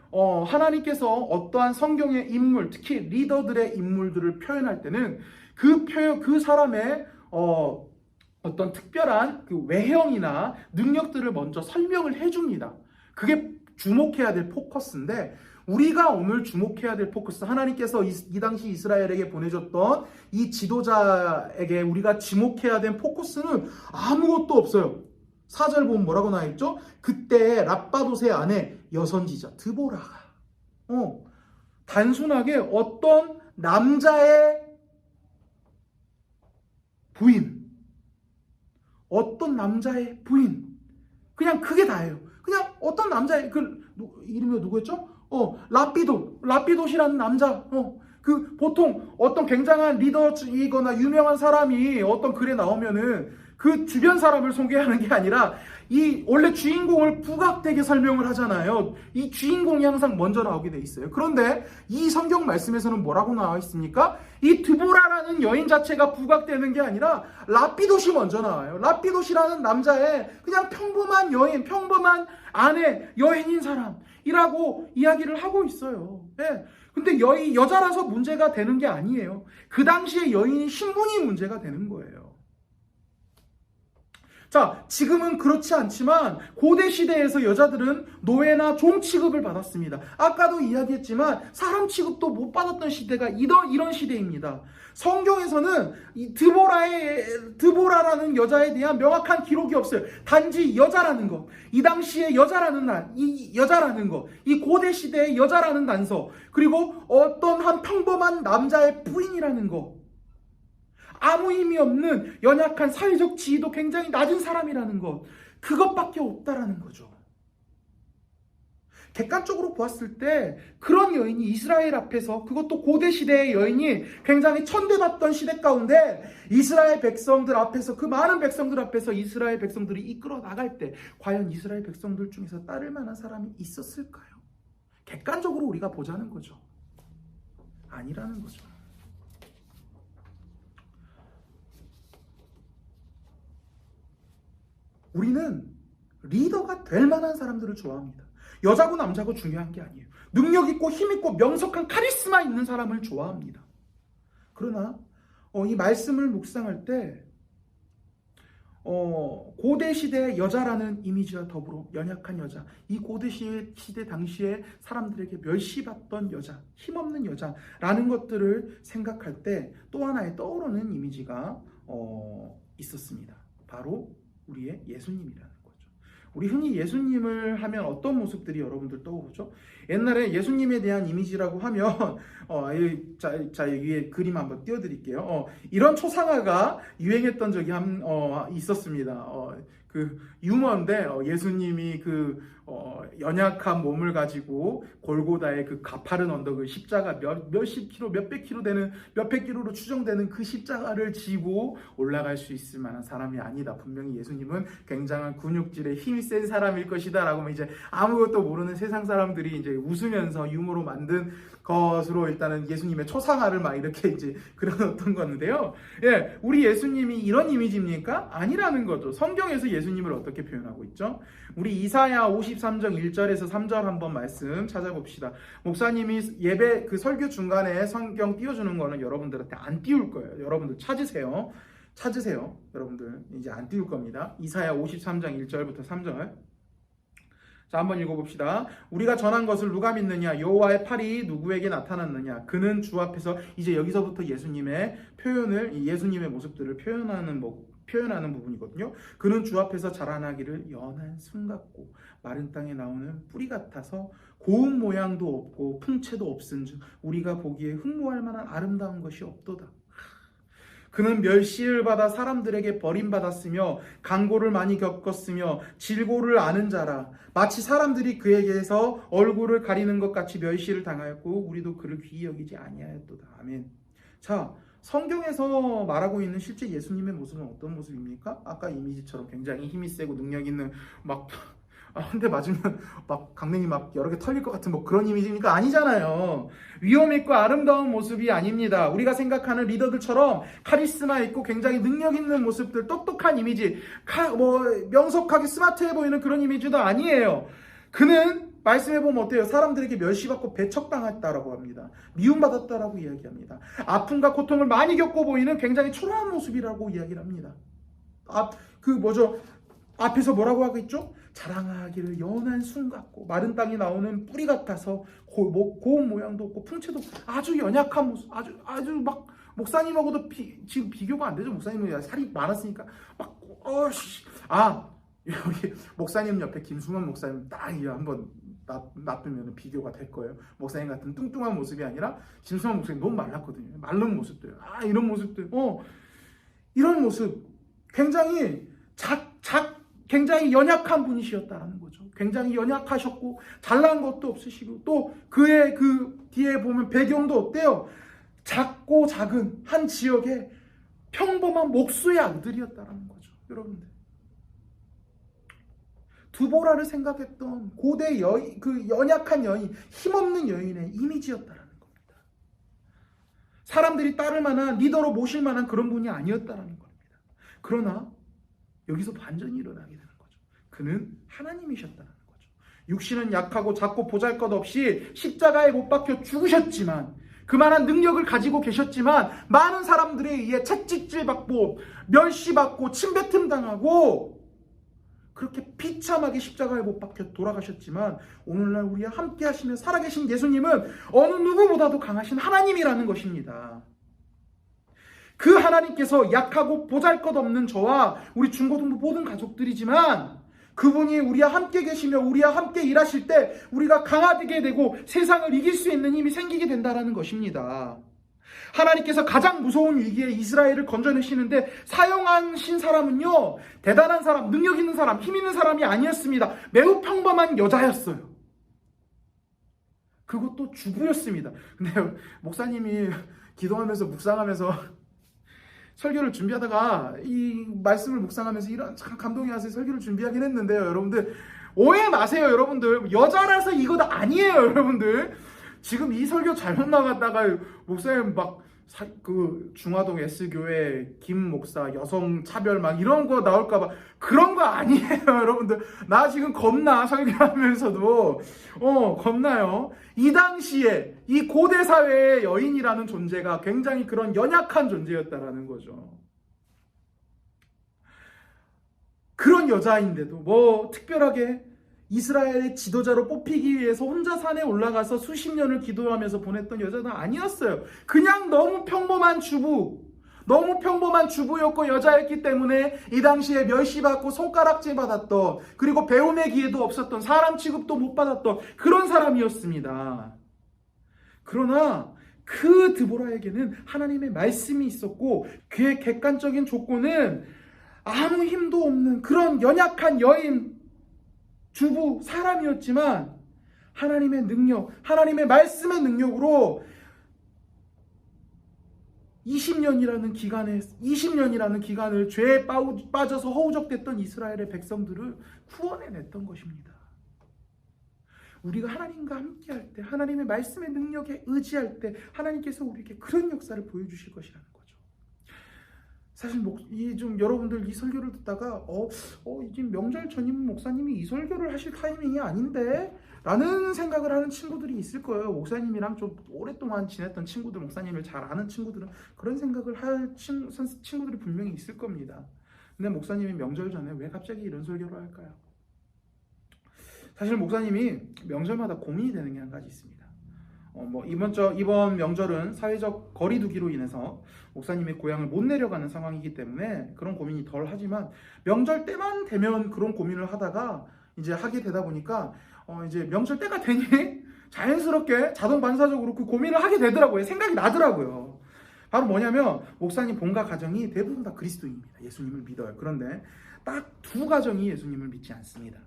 하나님께서 어떠한 성경의 인물, 특히 리더들의 인물들을 표현할 때는 그 사람의 어떤 특별한 그 외형이나 능력들을 먼저 설명을 해줍니다. 그게 주목해야 될 포커스인데, 우리가 오늘 주목해야 될 포커스, 하나님께서 이 당시 이스라엘에게 보내줬던 이 지도자에게 우리가 지목해야 될 포커스는 아무것도 없어요. 4절 보면 뭐라고 나와있죠? 그때 랍바도세 아내 여선지자 드보라가 단순하게 어떤 남자의 부인, 그냥 그게 다예요. 그냥 어떤 남자의 이름이 누구였죠? 라피도시라는 남자. 보통 어떤 굉장한 리더이거나 유명한 사람이 어떤 글에 나오면은 그 주변 사람을 소개하는 게 아니라 이 원래 주인공을 부각되게 설명을 하잖아요. 이 주인공이 항상 먼저 나오게 돼 있어요. 그런데 이 성경 말씀에서는 뭐라고 나와 있습니까? 이 드보라라는 여인 자체가 부각되는 게 아니라 라피도시 먼저 나와요. 라피도시라는 남자의 그냥 평범한 여인, 평범한 아내, 여인인 사람이라고 이야기를 하고 있어요. 네. 근데 여자라서 문제가 되는 게 아니에요. 그 당시에 여인이 신분이 문제가 되는 거예요. 자, 지금은 그렇지 않지만 고대 시대에서 여자들은 노예나 종 취급을 받았습니다. 아까도 이야기했지만 사람 취급도 못 받았던 시대가 이런 시대입니다. 성경에서는 이 드보라라는 여자에 대한 명확한 기록이 없어요. 단지 여자라는 것, 이 당시에 여자라는 것, 이 고대 시대의 여자라는 단서, 그리고 어떤 한 평범한 남자의 부인이라는 것, 아무 의미 없는 연약한 사회적 지위도 굉장히 낮은 사람이라는 것, 그것밖에 없다라는 거죠. 객관적으로 보았을 때 그런 여인이 이스라엘 앞에서, 그것도 고대 시대의 여인이 굉장히 천대받던 시대 가운데 이스라엘 백성들 앞에서, 그 많은 백성들 앞에서 이스라엘 백성들이 이끌어 나갈 때 과연 이스라엘 백성들 중에서 따를 만한 사람이 있었을까요? 객관적으로 우리가 보자는 거죠. 아니라는 거죠. 우리는 리더가 될 만한 사람들을 좋아합니다. 여자고 남자고 중요한 게 아니에요. 능력 있고 힘 있고 명석한 카리스마 있는 사람을 좋아합니다. 그러나 이 말씀을 묵상할 때 고대 시대의 여자라는 이미지와 더불어 연약한 여자, 이 고대 시대 당시에 사람들에게 멸시받던 여자, 힘없는 여자라는 것들을 생각할 때 또 하나의 떠오르는 이미지가 있었습니다. 바로 우리의 예수님이라는 거죠. 우리 흔히 예수님을 하면 어떤 모습들이 여러분들 떠오르죠? 옛날에 예수님에 대한 이미지라고 하면 자 위에 그림 한번 띄워드릴게요. 이런 초상화가 유행했던 적이 있었습니다. 그 유머인데 예수님이 연약한 몸을 가지고 골고다의 그 가파른 언덕을 십자가 몇십 킬로, 몇백 킬로 되는, 몇백 킬로로 추정되는 그 십자가를 지고 올라갈 수 있을 만한 사람이 아니다. 분명히 예수님은 굉장한 근육질에 힘이 센 사람일 것이다라고 이제 아무것도 모르는 세상 사람들이 이제 웃으면서 유머로 만든 것으로 일단은 예수님의 초상화를 막 이렇게 이제 그려놓던 건데요. 예, 우리 예수님이 이런 이미지입니까? 아니라는 거죠. 성경에서 예수님을 어떻게 표현하고 있죠? 우리 이사야 53장 1절에서 3절 한번 말씀 찾아봅시다. 목사님이 예배 설교 중간에 성경 띄워주는 거는 여러분들한테 안 띄울 거예요. 여러분들 찾으세요. 여러분들 이제 안 띄울 겁니다. 이사야 53장 1절부터 3절. 자, 한번 읽어봅시다. 우리가 전한 것을 누가 믿느냐? 여호와의 팔이 누구에게 나타났느냐? 그는 주 앞에서, 이제 여기서부터 예수님의 표현을, 예수님의 모습들을 표현하는 부분이거든요. 그는 주 앞에서 자라나기를 연한 순 같고 마른 땅에 나오는 뿌리 같아서 고운 모양도 없고 풍채도 없은즉 우리가 보기에 흠모할 만한 아름다운 것이 없도다. 그는 멸시를 받아 사람들에게 버림받았으며 강고를 많이 겪었으며 질고를 아는 자라. 마치 사람들이 그에게서 얼굴을 가리는 것 같이 멸시를 당하였고 우리도 그를 귀히 여기지 아니하였도다. 아멘. 자, 성경에서 말하고 있는 실제 예수님의 모습은 어떤 모습입니까? 아까 이미지처럼 굉장히 힘이 세고 능력 있는 한 대 맞으면 강냉이 여러 개 털릴 것 같은 그런 이미지입니까? 아니잖아요. 위험 있고 아름다운 모습이 아닙니다. 우리가 생각하는 리더들처럼 카리스마 있고 굉장히 능력 있는 모습들, 똑똑한 이미지, 명석하게 스마트해 보이는 그런 이미지도 아니에요. 그는 말씀해 보면 어때요? 사람들에게 멸시받고 배척당했다라고 합니다. 미움받았다라고 이야기합니다. 아픔과 고통을 많이 겪고 보이는 굉장히 초라한 모습이라고 이야기를 합니다. 앞에서 뭐라고 하고 있죠? 자라나기를 연한 순 같고 마른 땅이 나오는 뿌리 같아서 고운 모양도 없고 풍채도 아주 연약한 모습, 아주 목사님하고도 지금 비교가 안 되죠. 목사님은 살이 많았으니까 여기 목사님 옆에 김수만 목사님 딱 한번 놔두면 비교가 될 거예요. 목사님 같은 뚱뚱한 모습이 아니라 심수만 목사님 너무 말랐거든요. 마른 모습들. 이런 모습들. 이런 모습. 굉장히 굉장히 연약한 분이셨다라는 거죠. 굉장히 연약하셨고 잘난 것도 없으시고 또 그의 그 뒤에 보면 배경도 어때요? 작고 작은 한 지역의 평범한 목수의 아들이었다라는 거죠. 여러분들. 두보라를 생각했던 고대 여인, 그 연약한 여인, 힘없는 여인의 이미지였다라는 겁니다. 사람들이 따를 만한, 리더로 모실 만한 그런 분이 아니었다라는 겁니다. 그러나 여기서 반전이 일어나게 되는 거죠. 그는 하나님이셨다는 거죠. 육신은 약하고 작고 보잘것없이 십자가에 못 박혀 죽으셨지만, 그만한 능력을 가지고 계셨지만 많은 사람들에 의해 채찍질받고 멸시받고 침뱉음 당하고 그렇게 비참하게 십자가에 못 박혀 돌아가셨지만 오늘날 우리와 함께 하시며 살아계신 예수님은 어느 누구보다도 강하신 하나님이라는 것입니다. 그 하나님께서 약하고 보잘것없는 저와 우리 중고등부 모든 가족들이지만 그분이 우리와 함께 계시며 우리와 함께 일하실 때 우리가 강하게 되고 세상을 이길 수 있는 힘이 생기게 된다는 것입니다. 하나님께서 가장 무서운 위기에 이스라엘을 건져내시는데 사용하신 사람은요, 대단한 사람, 능력 있는 사람, 힘 있는 사람이 아니었습니다. 매우 평범한 여자였어요. 그것도 주부였습니다. 근데 목사님이 기도하면서 묵상하면서 설교를 준비하다가 이 말씀을 묵상하면서 이런 참 감동이 와서 설교를 준비하긴 했는데요. 여러분들 오해 마세요. 여러분들 여자라서 이거 아니에요. 여러분들 지금 이 설교 잘못 나갔다가 목사님 그 중화동 S교회 김 목사 여성 차별 이런 거 나올까봐 그런 거 아니에요. 여러분들 나 지금 겁나 설교하면서도 겁나요. 이 당시에 이 고대 사회의 여인이라는 존재가 굉장히 그런 연약한 존재였다라는 거죠. 그런 여자인데도 특별하게 이스라엘의 지도자로 뽑히기 위해서 혼자 산에 올라가서 수십 년을 기도하면서 보냈던 여자는 아니었어요. 그냥 너무 평범한 주부였고 여자였기 때문에 이 당시에 멸시받고 손가락질 받았던, 그리고 배움의 기회도 없었던, 사람 취급도 못 받았던 그런 사람이었습니다. 그러나 그 드보라에게는 하나님의 말씀이 있었고 그의 객관적인 조건은 아무 힘도 없는 그런 연약한 여인, 주부, 사람이었지만 하나님의 능력, 하나님의 말씀의 능력으로 20년이라는 기간을 죄에 빠져서 허우적댔던 이스라엘의 백성들을 구원해냈던 것입니다. 우리가 하나님과 함께할 때, 하나님의 말씀의 능력에 의지할 때 하나님께서 우리에게 그런 역사를 보여주실 것이라는 거죠. 사실 여러분들 이 설교를 듣다가 지금 명절 전임 목사님이 이 설교를 하실 타이밍이 아닌데? 라는 생각을 하는 친구들이 있을 거예요. 목사님이랑 좀 오랫동안 지냈던 친구들, 목사님을 잘 아는 친구들은 그런 생각을 할 친구들이 분명히 있을 겁니다. 근데 목사님이 명절 전에 왜 갑자기 이런 설교를 할까요? 사실 목사님이 명절마다 고민이 되는 게 한 가지 있습니다. 이번 명절은 사회적 거리두기로 인해서 목사님의 고향을 못 내려가는 상황이기 때문에 그런 고민이 덜 하지만 명절 때만 되면 그런 고민을 하다가 이제 하게 되다 보니까 이제 명절 때가 되니 자연스럽게 자동 반사적으로 그 고민을 하게 되더라고요. 생각이 나더라고요. 바로 뭐냐면 목사님 본가 가정이 대부분 다 그리스도인입니다. 예수님을 믿어요. 그런데 딱 두 가정이 예수님을 믿지 않습니다.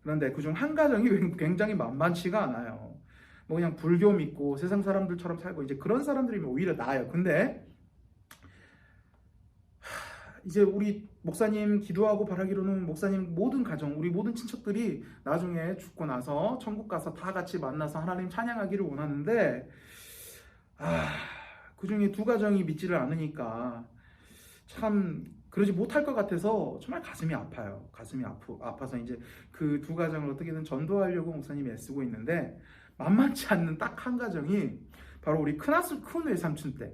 그런데 그중 한 가정이 굉장히 만만치가 않아요. 그냥 불교 믿고 세상 사람들처럼 살고 이제 그런 사람들이면 오히려 나아요. 근데 이제 우리 목사님 기도하고 바라기로는 목사님 모든 가정, 우리 모든 친척들이 나중에 죽고 나서 천국 가서 다 같이 만나서 하나님 찬양하기를 원하는데 그 중에 두 가정이 믿지를 않으니까 참 그러지 못할 것 같아서 정말 가슴이 아파요. 가슴이 아파서 이제 그 두 가정을 어떻게든 전도하려고 목사님이 애쓰고 있는데 만만치 않는 딱 한 가정이 바로 우리 큰외삼촌 때,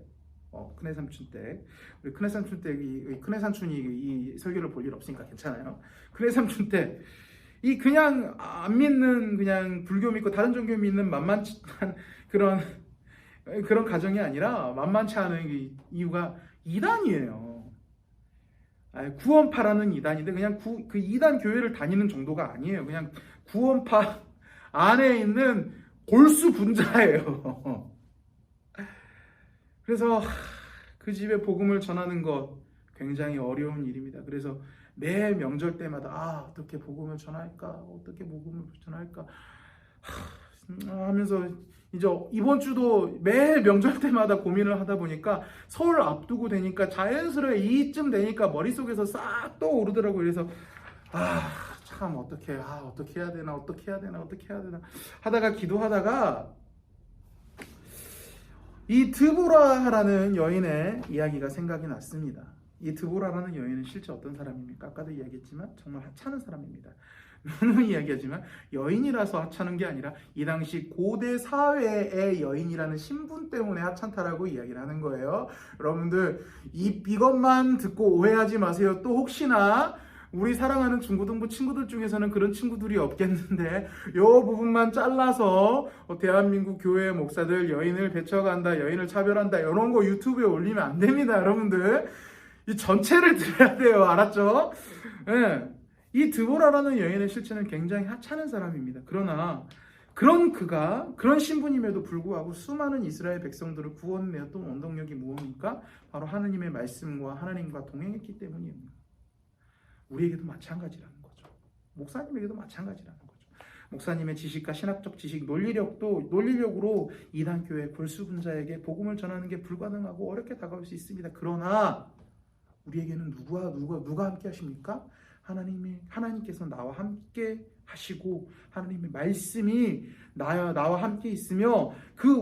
우리 큰외삼촌이 이 설교를 볼 일 없으니까 괜찮아요. 큰외삼촌 때 이 그냥 안 믿는, 그냥 불교 믿고 다른 종교 믿는 만만치 않은 그런 가정이 아니라 만만치 않은 이유가 이단이에요. 구원파라는 이단인데 그냥 그 이단 교회를 다니는 정도가 아니에요. 그냥 구원파 안에 있는 골수 분자예요. 그래서 그 집에 복음을 전하는 것 굉장히 어려운 일입니다. 그래서 매 명절 때마다 어떻게 복음을 전할까? 어떻게 복음을 전할까? 하면서 이제 이번 주도 매 명절 때마다 고민을 하다 보니까 설 앞두고 되니까 자연스레 이쯤 되니까 머릿속에서 싹 떠오르더라고요. 그래서 참 어떻게 해야 되나 어떻게 해야 되나 하다가 기도하다가 이 드보라라는 여인의 이야기가 생각이 났습니다. 이 드보라라는 여인은 실제 어떤 사람입니까? 아까도 이야기했지만 정말 하찮은 사람입니다. 누누이 이야기하지만 여인이라서 하찮은 게 아니라 이 당시 고대 사회의 여인이라는 신분 때문에 하찮다라고 이야기를 하는 거예요. 여러분들 이것만 듣고 오해하지 마세요. 또 혹시나 우리 사랑하는 중고등부 친구들 중에서는 그런 친구들이 없겠는데 이 부분만 잘라서 대한민국 교회 목사들 여인을 배척한다, 여인을 차별한다 이런 거 유튜브에 올리면 안 됩니다. 여러분들 이 전체를 들어야 돼요. 알았죠? 네. 이 드보라라는 여인의 실체는 굉장히 하찮은 사람입니다. 그러나 그런 신분임에도 불구하고 수많은 이스라엘 백성들을 구원내었던 원동력이 무엇입니까? 바로 하나님의 말씀과 하나님과 동행했기 때문입니다. 우리에게도 마찬가지라는 거죠. 목사님에게도 마찬가지라는 거죠. 목사님의 지식과 신학적 지식, 논리력으로 이단교회 골수분자에게 복음을 전하는 게 불가능하고 어렵게 다가올 수 있습니다. 그러나 우리에게는 누가 함께 하십니까? 하나님께서 나와 함께 하시고 하나님의 말씀이 나와 함께 있으며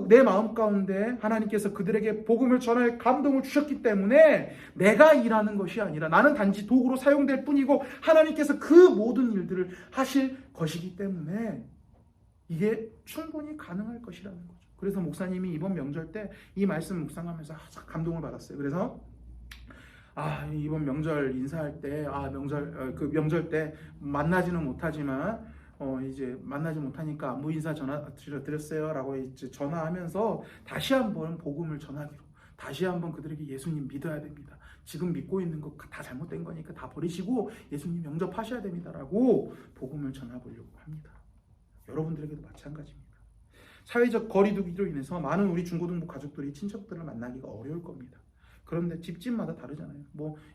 내 마음 가운데 하나님께서 그들에게 복음을 전할 감동을 주셨기 때문에 내가 일하는 것이 아니라 나는 단지 도구로 사용될 뿐이고 하나님께서 그 모든 일들을 하실 것이기 때문에 이게 충분히 가능할 것이라는 거죠. 그래서 목사님이 이번 명절 때 이 말씀 묵상하면서 감동을 받았어요. 그래서 이번 명절 인사할 때, 명절 때 만나지는 못하지만, 이제 만나지 못하니까 안부 인사 드렸어요. 라고 이제 전화하면서 다시 한번 복음을 전하기로, 다시 한번 그들에게 예수님 믿어야 됩니다. 지금 믿고 있는 거 다 잘못된 거니까 다 버리시고 예수님 영접하셔야 됩니다. 라고 복음을 전해보려고 합니다. 여러분들에게도 마찬가지입니다. 사회적 거리두기로 인해서 많은 우리 중고등부 가족들이 친척들을 만나기가 어려울 겁니다. 그런데 집집마다 다르잖아요.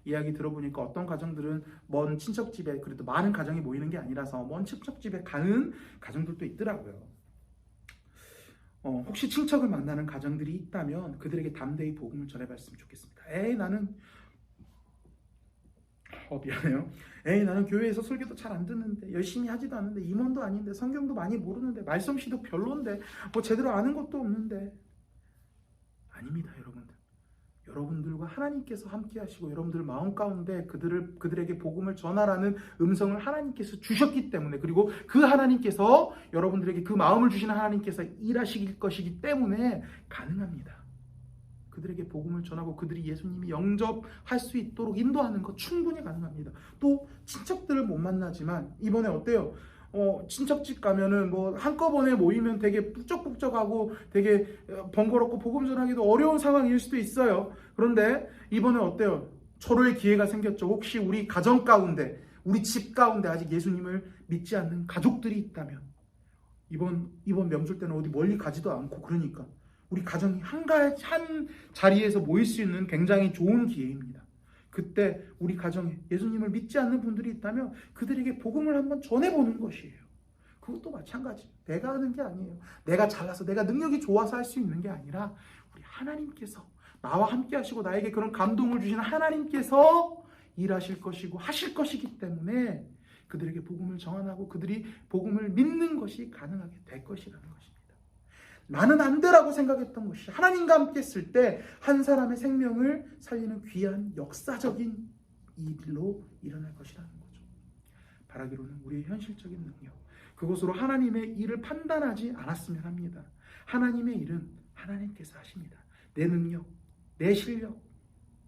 이야기 들어보니까 어떤 가정들은 먼 친척집에 그래도 많은 가정이 모이는 게 아니라서 먼 친척집에 가는 가정들도 있더라고요. 혹시 친척을 만나는 가정들이 있다면 그들에게 담대히 복음을 전해봤으면 좋겠습니다. 미안해요. 나는 교회에서 설교도 잘 안 듣는데 열심히 하지도 않는데 임원도 아닌데 성경도 많이 모르는데 말씀씨도 별론데 제대로 아는 것도 없는데 아닙니다. 여러분들과 하나님께서 함께 하시고 여러분들 마음 가운데 그들에게 복음을 전하라는 음성을 하나님께서 주셨기 때문에 그리고 그 하나님께서 여러분들에게 그 마음을 주시는 하나님께서 일하실 것이기 때문에 가능합니다. 그들에게 복음을 전하고 그들이 예수님이 영접할 수 있도록 인도하는 것 충분히 가능합니다. 또 친척들을 못 만나지만 이번에 어때요? 친척집 가면은 한꺼번에 모이면 되게 북적북적하고 되게 번거롭고 복음 전하기도 어려운 상황일 수도 있어요. 그런데 이번에 어때요? 서로의 기회가 생겼죠. 혹시 우리 가정 가운데, 우리 집 가운데 아직 예수님을 믿지 않는 가족들이 있다면 이번 명절 때는 어디 멀리 가지도 않고 그러니까 우리 가정이 한 자리에서 모일 수 있는 굉장히 좋은 기회입니다. 그때 우리 가정에 예수님을 믿지 않는 분들이 있다면 그들에게 복음을 한번 전해보는 것이에요. 그것도 마찬가지. 내가 하는 게 아니에요. 내가 잘나서 내가 능력이 좋아서 할 수 있는 게 아니라 우리 하나님께서 나와 함께 하시고 나에게 그런 감동을 주시는 하나님께서 일하실 것이고 하실 것이기 때문에 그들에게 복음을 전하고 그들이 복음을 믿는 것이 가능하게 될 것이라는 것입니다. 나는 안 되라고 생각했던 것이 하나님과 함께 했을 때 한 사람의 생명을 살리는 귀한 역사적인 일로 일어날 것이라는 거죠. 바라기로는 우리의 현실적인 능력, 그것으로 하나님의 일을 판단하지 않았으면 합니다. 하나님의 일은 하나님께서 하십니다. 내 능력, 내 실력,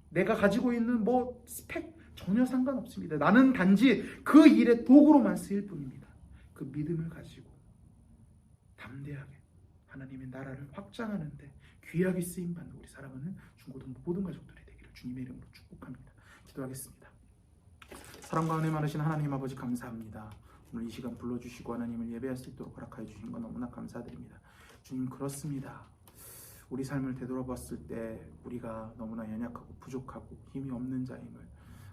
내가 가지고 있는 스펙 전혀 상관없습니다. 나는 단지 그 일의 도구로만 쓰일 뿐입니다. 그 믿음을 가지고 담대하게 하나님의 나라를 확장하는데 귀하게 쓰임받는 우리 사랑하는 중고등부 모든 가족들이 되기를 주님의 이름으로 축복합니다. 기도하겠습니다. 사랑과 은혜 많으신 하나님 아버지 감사합니다. 오늘 이 시간 불러주시고 하나님을 예배할 수 있도록 허락하여 주신 것 너무나 감사드립니다. 주님, 그렇습니다. 우리 삶을 되돌아봤을 때 우리가 너무나 연약하고 부족하고 힘이 없는 자임을,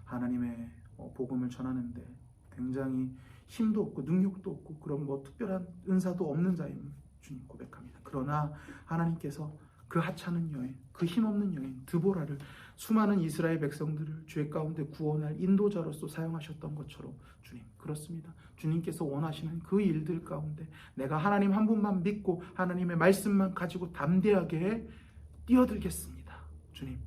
하나님의 복음을 전하는데 굉장히 힘도 없고 능력도 없고 그런 특별한 은사도 없는 자임을 주님 고백합니다. 그러나 하나님께서 그 하찮은 여인, 그 힘없는 여인 드보라를 수많은 이스라엘 백성들을 죄 가운데 구원할 인도자로서 사용하셨던 것처럼 주님, 그렇습니다. 주님께서 원하시는 그 일들 가운데 내가 하나님 한 분만 믿고 하나님의 말씀만 가지고 담대하게 뛰어들겠습니다. 주님,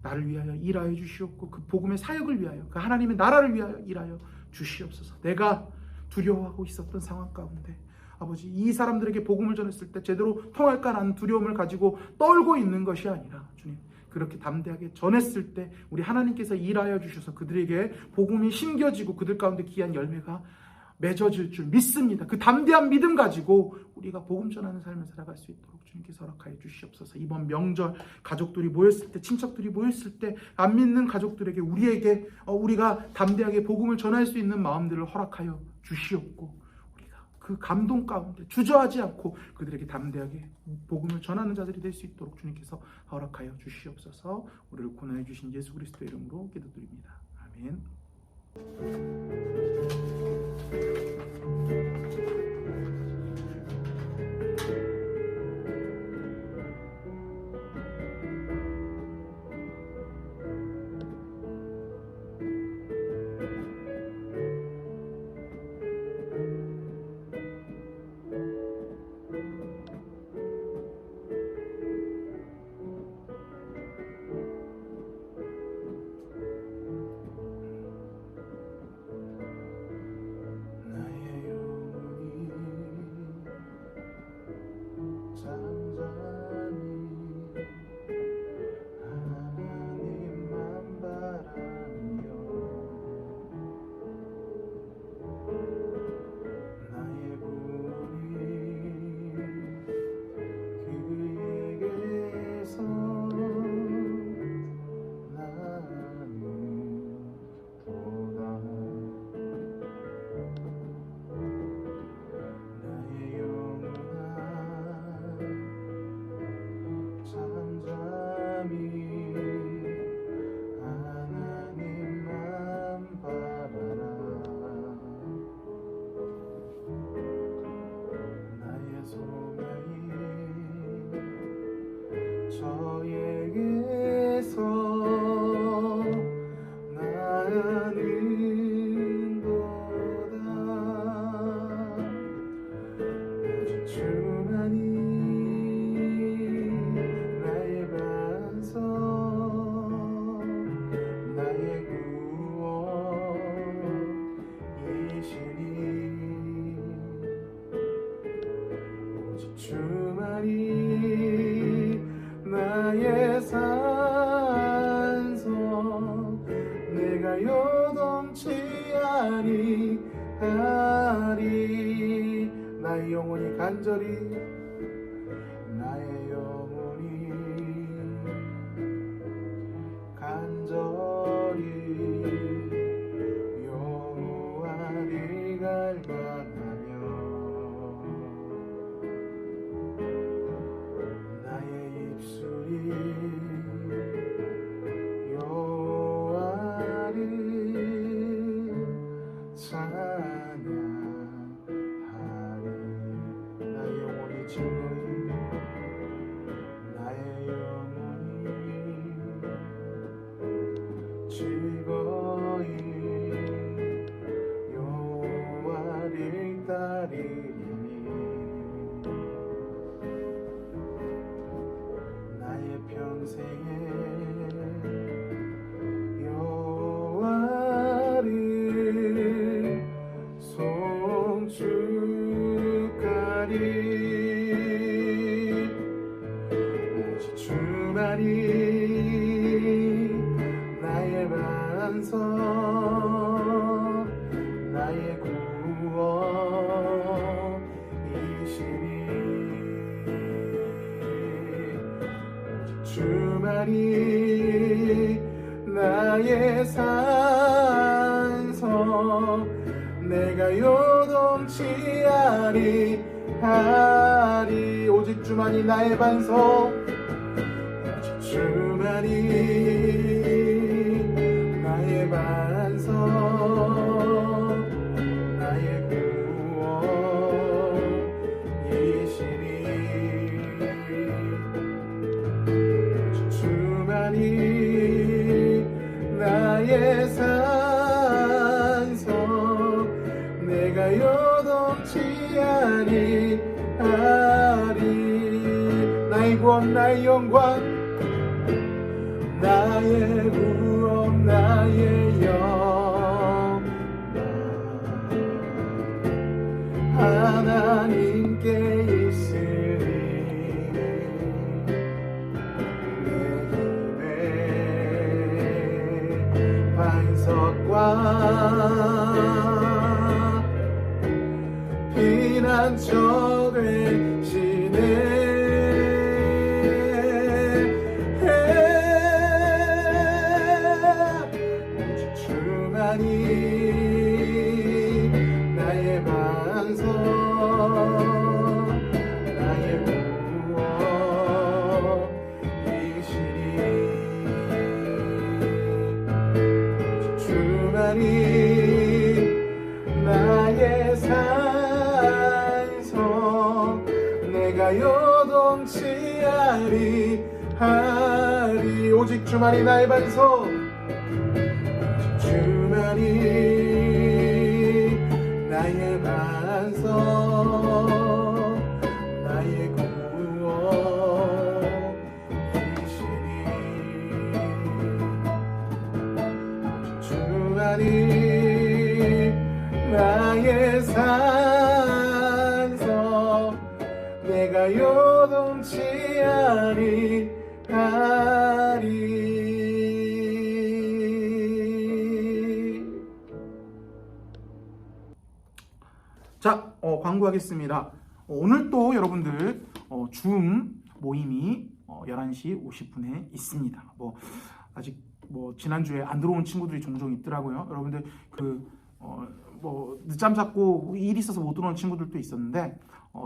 나를 위하여 일하여 주시옵고 그 복음의 사역을 위하여, 그 하나님의 나라를 위하여 일하여 주시옵소서. 내가 두려워하고 있었던 상황 가운데 아버지, 이 사람들에게 복음을 전했을 때 제대로 통할까라는 두려움을 가지고 떨고 있는 것이 아니라 주님, 그렇게 담대하게 전했을 때 우리 하나님께서 일하여 주셔서 그들에게 복음이 심겨지고 그들 가운데 귀한 열매가 맺어질 줄 믿습니다. 그 담대한 믿음 가지고 우리가 복음 전하는 삶을 살아갈 수 있도록 주님께서 허락하여 주시옵소서. 이번 명절 가족들이 모였을 때, 친척들이 모였을 때 안 믿는 가족들에게 우리가 담대하게 복음을 전할 수 있는 마음들을 허락하여 주시옵고, 그 감동 가운데 주저하지 않고 그들에게 담대하게 복음을 전하는 자들이 될 수 있도록 주님께서 허락하여 주시옵소서. 우리를 구원해 주신 예수 그리스도의 이름으로 기도드립니다. 아멘. 주만이 나의 산소, 내가 요동치 아니하리. 나의 영혼이 간절히, 나의 영혼이 간절히 여호와를 갈망하며 나의 입술이 여호와를 찬양하리. 나의 영혼이 즐거이, 나의 영혼이 즐거이 여호와를 따르리니. 나의 평생에 여호와를 송축하리. 오직 주만이 나의 반석, 나의 구원이시니. 오직 주만이 나의 산석, 내가 요동치 아니하리. 오직 주만이 나의 반석, 오직 주만이 나의 반석, 나의 구원이시니. 오직 주만이 나의 산성, 내가 요동치 아니하리. 나의 구원 나의 영광, 나의 구원 나의 영광, 하나님께 있으리. 내 힘의 반석과 피난처 되시네. 오직 주만이 나의 반석, 나의 구원이시니. 오직 주만이 나의 산성, 내가 요동치 아니하리. 오직 주만이 나의 반석, 오직 주만이 나의 반석, 나의 구원이시니. 오직 주만이 나의 산성, 내가 요동치 아니하리. 자, 광고하겠습니다. 오늘 또 여러분들 줌 모임이 11시 50분에 있습니다. 아직 지난주에 안 들어온 친구들이 종종 있더라고요. 여러분들 늦잠 잤고 일 있어서 못 들어온 친구들도 있었는데,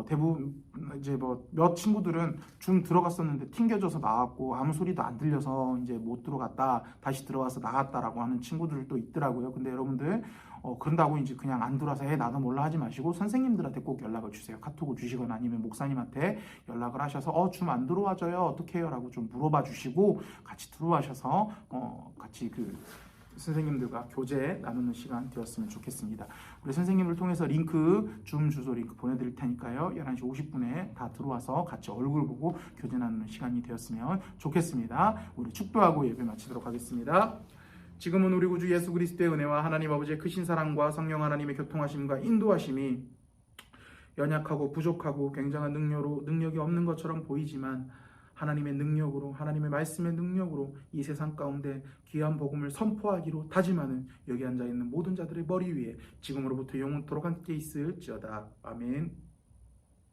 대부분 이제 몇 친구들은 줌 들어갔었는데 튕겨져서 나왔고 아무 소리도 안 들려서 이제 못 들어갔다 다시 들어와서 나갔다라고 하는 친구들도 있더라고요. 근데 여러분들 그런다고 이제 그냥 안 들어와서 나도 몰라 하지 마시고 선생님들한테 꼭 연락을 주세요. 카톡을 주시거나 아니면 목사님한테 연락을 하셔서 줌 안 들어와줘요 어떻게 해요? 라고 좀 물어봐 주시고 같이 들어와셔서 같이 선생님들과 교제 나누는 시간 되었으면 좋겠습니다. 우리 선생님을 통해서 줌 주소 링크 보내드릴 테니까요. 11시 50분에 다 들어와서 같이 얼굴 보고 교제 나누는 시간이 되었으면 좋겠습니다. 우리 축도하고 예배 마치도록 하겠습니다. 지금은 우리 구주 예수 그리스도의 은혜와 하나님 아버지의 크신 사랑과 성령 하나님의 교통하심과 인도하심이 연약하고 부족하고 굉장한 능력이 없는 것처럼 보이지만 하나님의 능력으로, 하나님의 말씀의 능력으로 이 세상 가운데 귀한 복음을 선포하기로 다짐하는 여기 앉아있는 모든 자들의 머리 위에 지금으로부터 영원토록 함께 있을지어다. 아멘.